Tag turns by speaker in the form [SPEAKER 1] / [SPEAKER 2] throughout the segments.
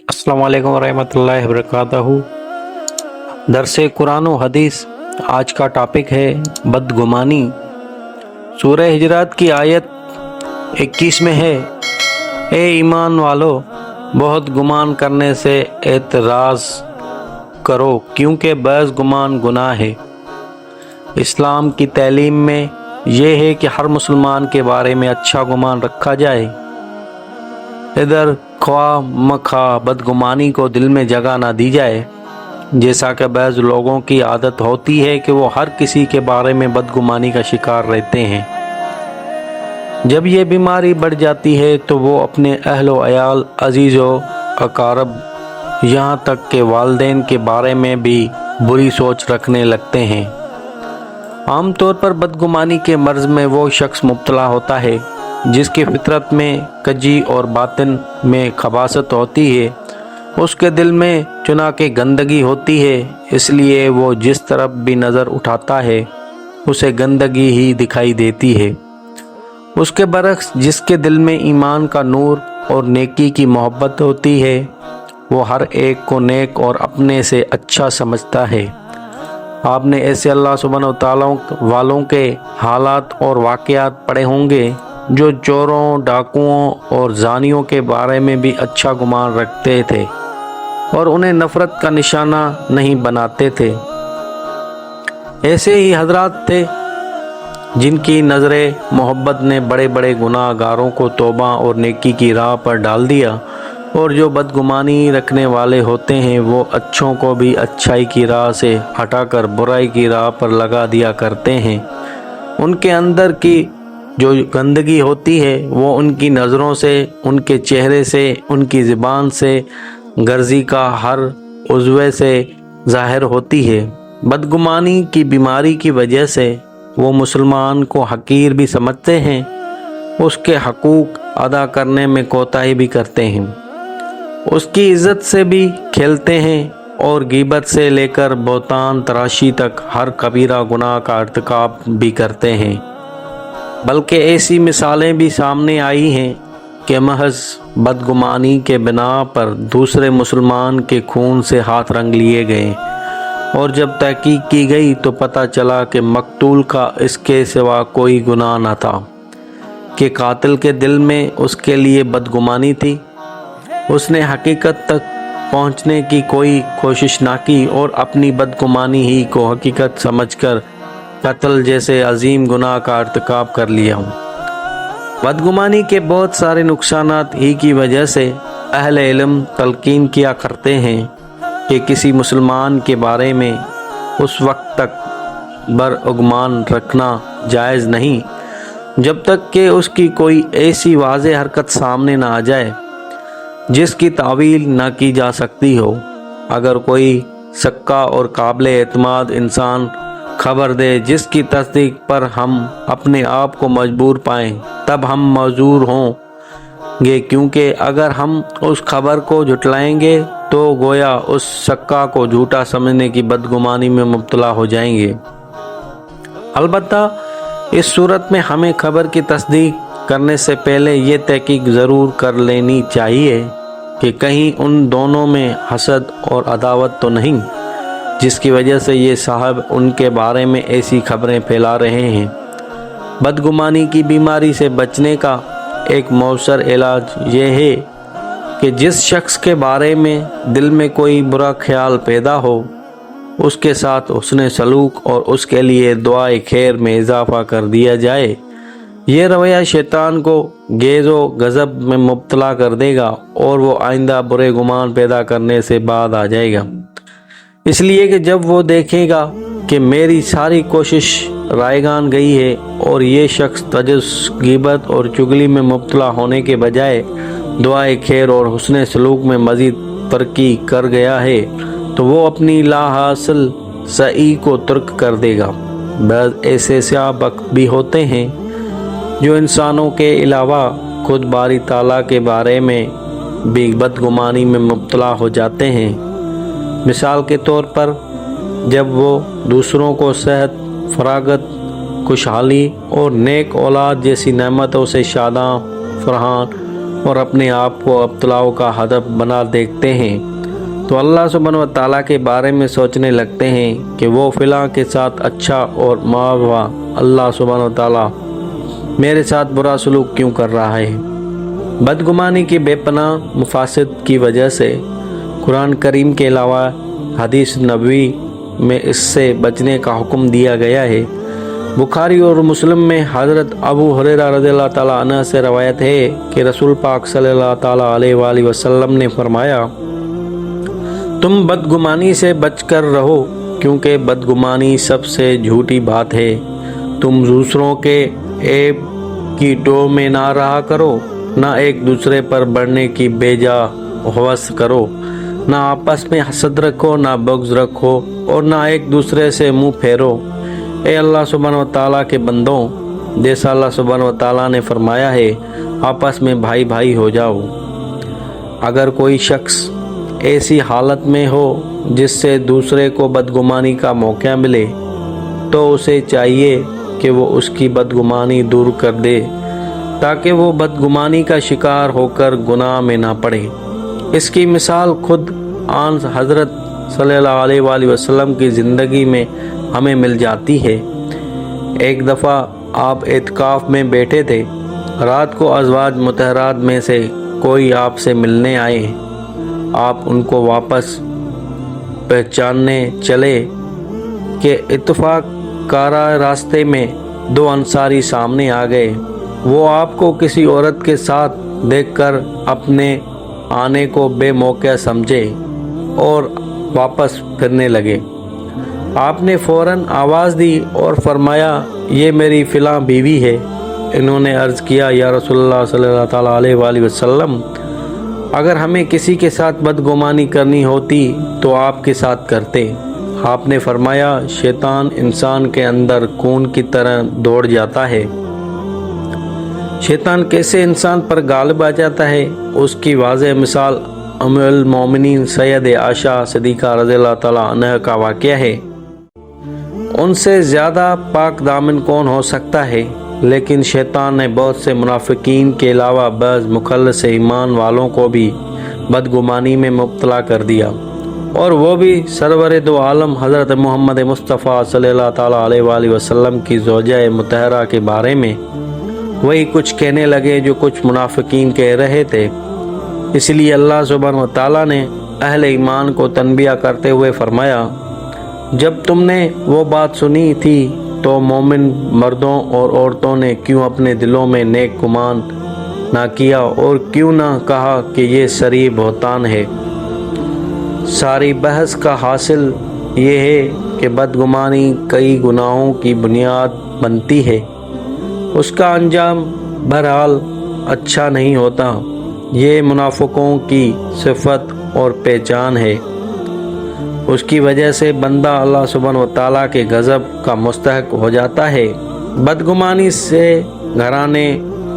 [SPEAKER 1] अस्सलाम वालेकुम रहमतुल्लाहि वबरकातुहू। दरस कुरान व हदीस। आज का टॉपिक है बदगुमानी। सूरह हिजरात की आयत 21 में है, ए ईमान वालो, बहुत गुमान करने से एतराज़ करो क्योंकि बस गुमान गुनाह है। इस्लाम की तालीम में यह है कि हर मुसलमान के बारे में अच्छा गुमान रखा जाए। इधर ख्वाह मखा बदगुमानी को दिल में जगह ना दी जाए, जैसा कि बाज़ लोगों की आदत होती है कि वो हर किसी के बारे में बदगुमानी का शिकार रहते हैं। जब ये बीमारी बढ़ जाती है तो वो अपने अहलो अयाल, अजीज़ो अकारब, यहाँ तक के वालिदैन के बारे में भी बुरी सोच रखने लगते हैं। आम तौर पर बदगुमानी के मर्ज़ में वो शख्स मुब्तला होता है जिसकी फितरत में कजी और बातिन में खबासत होती है। उसके दिल में चुना के गंदगी होती है, इसलिए वो जिस तरफ भी नज़र उठाता है उसे गंदगी ही दिखाई देती है। उसके बरक्स जिसके दिल में ईमान का नूर और नेकी की मोहब्बत होती है, वो हर एक को नेक और अपने से अच्छा समझता है। आपने ऐसे अल्लाह सुब्हानहू व तआला वालों के हालात और वाक़यात पढ़े होंगे जो चोरों, डाकुओं और जानियों के बारे में भी अच्छा गुमान रखते थे और उन्हें नफ़रत का निशाना नहीं बनाते थे। ऐसे ही हजरात थे जिनकी नज़रे मोहब्बत ने बड़े बड़े गुनाहगारों को तौबा और नेकी की राह पर डाल दिया, और जो बदगुमानी रखने वाले होते हैं वो अच्छों को भी अच्छाई की राह से हटाकर बुराई की राह पर लगा दिया करते हैं। उनके अंदर की जो गंदगी होती है वो उनकी नज़रों से, उनके चेहरे से, उनकी ज़ुबान से, गर्जी का हर उज़्वे से ज़ाहिर होती है। बदगुमानी की बीमारी की वजह से वो मुसलमान को हकीर भी समझते हैं, उसके हकूक़ अदा करने में कोताही भी करते हैं, उसकी इज़्ज़त से भी खेलते हैं और गीबत से लेकर बहुतान तराशी तक हर कबीरा गुनाह का इर्तिकाब भी करते हैं। बल्कि ऐसी मिसालें भी सामने आई हैं कि महज बदगुमानी के बिना पर दूसरे मुसलमान के खून से हाथ रंग लिए गए, और जब तहकीक की गई तो पता चला कि मकतूल का इसके सिवा कोई गुनाह न था, कि कातिल के दिल में उसके लिए बदगुमानी थी। उसने हकीकत तक पहुंचने की कोई कोशिश ना की और अपनी बदगुमानी ही को हकीकत समझकर कत्ल जैसे अजीम गुनाह का इर्तिकाब कर लिया हूँ। बदगुमानी के बहुत सारे नुकसानात ही की वजह से अहले इल्म तलकीन किया करते हैं कि किसी मुसलमान के बारे में उस वक्त तक बरगुमान रखना जायज़ नहीं जब तक कि उसकी कोई ऐसी वाज़ेह हरकत सामने ना आ जाए जिसकी तावील ना की जा सकती हो। अगर कोई सक्का और काबिल एतमाद इंसान खबर दे जिसकी तस्दीक पर हम अपने आप को मजबूर पाएं, तब हम मजबूर होंगे, क्योंकि अगर हम उस खबर को झुटलाएंगे तो गोया उस सक्का को झूठा समझने की बदगुमानी में मुब्तला हो जाएंगे। अलबत्ता इस सूरत में हमें खबर की तस्दीक करने से पहले ये तहकीक ज़रूर कर लेनी चाहिए कि कहीं उन दोनों में हसद और अदावत तो नहीं जिसकी वजह से ये साहब उनके बारे में ऐसी खबरें फैला रहे हैं। बदगुमानी की बीमारी से बचने का एक मौसर इलाज ये है कि जिस शख्स के बारे में दिल में कोई बुरा ख्याल पैदा हो उसके साथ हुस्न सलूक और उसके लिए दुआए खैर में इजाफ़ा कर दिया जाए। ये रवैया शैतान को गेज़ो गज़ब में मुब्तला कर देगा और वो आइंदा बुरे गुमान पैदा करने से बाज आ जाएगा। इसलिए कि जब वो देखेगा कि मेरी सारी कोशिश रायगान गई है और ये शख्स तजस्सुस, गीबत और चुगली में मुब्तला होने के बजाय दुआए खैर और हुस्न सलूक में मज़ीद तरक्की कर गया है, तो वो अपनी लाहासिल सई को तुर्क कर देगा। बस ऐसे सयाबक भी होते हैं जो इंसानों के अलावा खुद बारी ताला के बारे में भी बदगुमानी में मुब्तला हो जाते हैं। मिसाल के तौर पर जब वो दूसरों को सेहत, फरागत, खुशहाली और नेक औलाद जैसी नेमतों से शादां फरहान اور اپنے آپ کو ابتلاؤ کا ہدف بنا دیکھتے ہیں تو اللہ سبحانہ و تعالیٰ کے بارے میں سوچنے لگتے ہیں کہ وہ فلاں کے ساتھ اچھا اور معاوضہ اللہ سبحانہ و تعالیٰ میرے ساتھ برا سلوک کیوں کر رہا ہے۔ بدگمانی کی بے پناہ مفاسد کی وجہ سے قرآن کریم کے علاوہ حدیث نبوی میں اس سے بچنے کا حکم دیا گیا ہے۔ بخاری اور مسلم میں حضرت ابو ہریرہ رضی اللہ تعالیٰ عنہ سے روایت ہے کہ رسول پاک صلی اللہ تعالیٰ علیہ وآلہ وسلم نے فرمایا، تم بدگمانی سے بچ کر رہو کیونکہ بدگمانی سب سے جھوٹی بات ہے۔ تم دوسروں کے عیب کی ٹو میں نہ رہا کرو، نہ ایک دوسرے پر بڑھنے کی بے جا ہوس کرو، نہ آپس میں حسد رکھو، نہ بغض رکھو، اور نہ ایک دوسرے سے منہ پھیرو۔ اے اللہ سبحانہ و تعالیٰ کے بندوں، جیسا اللہ سبحانہ و تعالیٰ نے فرمایا ہے آپس میں بھائی بھائی ہو جاؤ۔ اگر کوئی شخص ایسی حالت میں ہو جس سے دوسرے کو بدگمانی کا موقع ملے تو اسے چاہیے کہ وہ اس کی بدگمانی دور کر دے تاکہ وہ بدگمانی کا شکار ہو کر گناہ میں نہ پڑے۔ اس کی مثال خود آن حضرت صلی اللہ علیہ وآلہ وسلم کی زندگی میں ہمیں مل جاتی ہے۔ ایک دفعہ آپ اعتکاف میں بیٹھے تھے، رات کو ازواج مطہرات میں سے کوئی آپ سے ملنے آئے، آپ ان کو واپس پہچاننے چلے کہ اتفاق کارہ راستے میں دو انصاری سامنے آ گئے۔ وہ آپ کو کسی عورت کے ساتھ دیکھ کر اپنے آنے کو بے موقع سمجھے اور واپس پھرنے لگے۔ آپ نے فوراً آواز دی اور فرمایا، یہ میری فلاں بیوی ہے۔ انہوں نے عرض کیا، یا رسول اللہ صلی اللہ تعالیٰ علیہ وآلہ وسلم، اگر ہمیں کسی کے ساتھ بدگمانی کرنی ہوتی تو آپ کے ساتھ کرتے۔ آپ نے فرمایا، شیطان انسان کے اندر خون کی طرح دوڑ جاتا ہے۔ شیطان کیسے انسان پر غالب آ جاتا ہے، اس کی واضح مثال ام المومنین سید عائشہ صدیقہ رضی اللہ تعالیٰ عنہ کا واقعہ ہے۔ ان سے زیادہ پاک دامن کون ہو سکتا ہے، لیکن شیطان نے بہت سے منافقین کے علاوہ بعض مخلص ایمان والوں کو بھی بدگمانی میں مبتلا کر دیا، اور وہ بھی سرور دو عالم حضرت محمد مصطفیٰ صلی اللہ تعالیٰ علیہ وآلہ وسلم کی زوجہ مطہرہ کے بارے میں وہی کچھ کہنے لگے جو کچھ منافقین کہہ رہے تھے۔ اس لیے اللہ سبحانہ و تعالیٰ نے اہل ایمان کو تنبیہ کرتے ہوئے فرمایا، جب تم نے وہ بات سنی تھی تو مومن مردوں اور عورتوں نے کیوں اپنے دلوں میں نیک گمان نہ کیا اور کیوں نہ کہا کہ یہ سری بہتان ہے۔ ساری بحث کا حاصل یہ ہے کہ بدگمانی کئی گناہوں کی بنیاد بنتی ہے، اس کا انجام بہرحال اچھا نہیں ہوتا۔ یہ منافقوں کی صفت اور پہچان ہے۔ اس کی وجہ سے بندہ اللہ سبحانہ و تعالیٰ کے غضب کا مستحق ہو جاتا ہے۔ بدگمانی سے گھرانے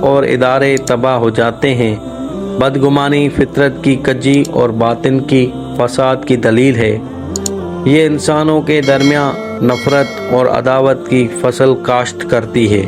[SPEAKER 1] اور ادارے تباہ ہو جاتے ہیں۔ بدگمانی فطرت کی کجی اور باطن کی فساد کی دلیل ہے۔ یہ انسانوں کے درمیان نفرت اور عداوت کی فصل کاشت کرتی ہے۔